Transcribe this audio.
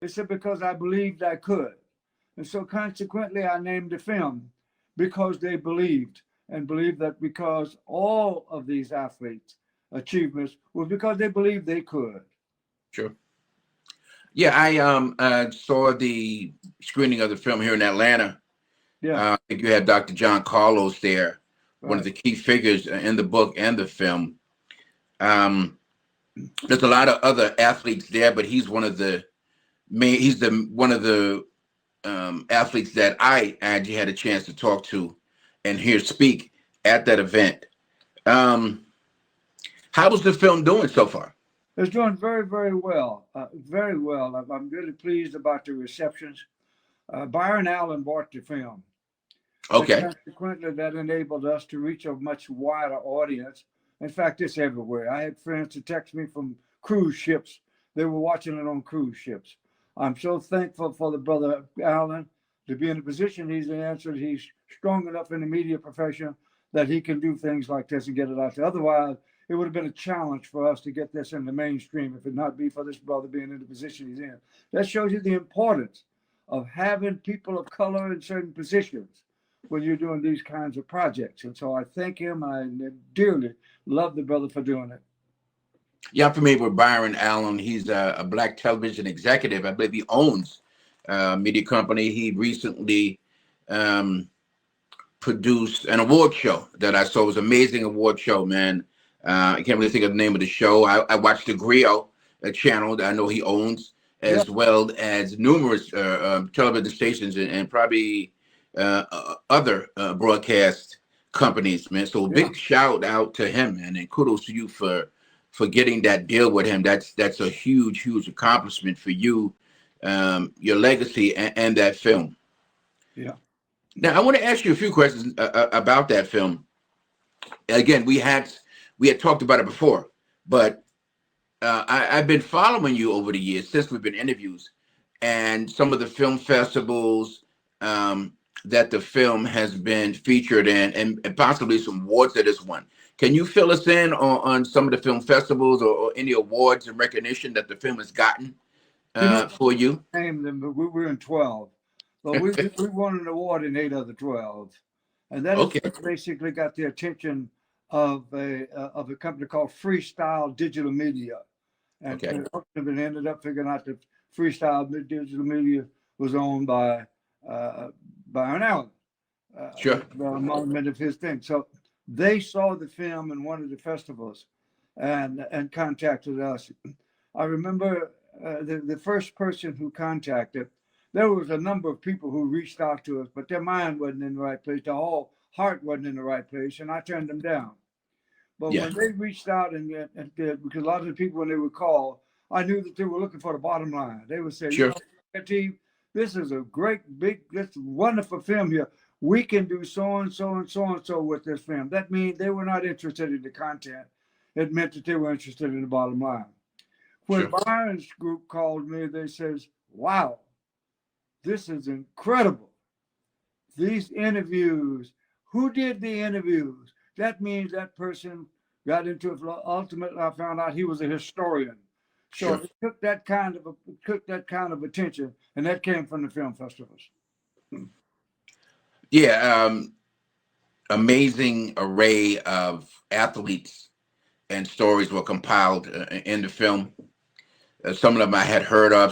They said, because I believed I could. And so consequently, I named the film because they believed, and believed that because all of these athletes' achievements was because they believed they could. Sure. Yeah, I saw the screening of the film here in Atlanta. Yeah, I think you had Dr. John Carlos there, one of right. the key figures in the book and the film. Um, there's a lot of other athletes there, but he's one of the main. He's the one of the athletes that I actually had a chance to talk to and hear speak at that event. Um, how was the film doing so far? It's doing very, very well. Very well. I'm really pleased about the receptions. Byron Allen bought the film, and Okay. consequently, that enabled us to reach a much wider audience. In fact, it's everywhere. I had friends who text me from cruise ships. They were watching it on cruise ships. I'm so thankful for the brother Allen to be in the position he's in, so he's strong enough in the media profession that he can do things like this and get it out there. Otherwise, it would have been a challenge for us to get this in the mainstream if it not be for this brother being in the position he's in. That shows you the importance of having people of color in certain positions when you're doing these kinds of projects. And so I thank him. I dearly love the brother for doing it. Yeah, I'm familiar with Byron Allen. He's a black television executive. I believe he owns a media company. He recently um, produced an award show that I saw. It was an amazing award show, man. I can't really think of the name of the show. I watched the Griot channel that I know he owns, Yeah, as well as numerous television stations and probably other broadcast companies, man. So a yeah. big shout out to him, man, and kudos to you for getting that deal with him. That's a huge, huge accomplishment for you, your legacy, and that film. Yeah. Now, I want to ask you a few questions about that film. Again, we had talked about it before, but I've been following you over the years since we've been interviews, and some of the film festivals that the film has been featured in, and possibly some awards that it's won. Can you fill us in on some of the film festivals or any awards and recognition that the film has gotten You know, for you? named them, but we were in 12. But we won an award in 8 of the 12. And that Okay, award basically got the attention of a company called Freestyle Digital Media. okay, And ultimately ended up figuring out that Freestyle Digital Media was owned by Byron Allen, sure, among many of his things. So they saw the film in one of the festivals and contacted us. I remember the first person who contacted, there was a number of people who reached out to us, but their mind wasn't in the right place. Their whole heart wasn't in the right place, and I turned them down. But yeah, when they reached out and did, because a lot of the people, when they would call, I knew that they were looking for the bottom line. They would say, you sure, know, Khatib, this is a great, big, this wonderful film here. We can do so and so and so and so with this film. That means they were not interested in the content. It meant that they were interested in the bottom line. When sure. Byron's group called me, they says, wow, this is incredible. These interviews, who did the interviews? That means that person got into it. Ultimately, I found out he was a historian. So Sure. it took that kind of attention, and that came from the film festivals. Yeah, amazing array of athletes and stories were compiled in the film. Some of them I had heard of,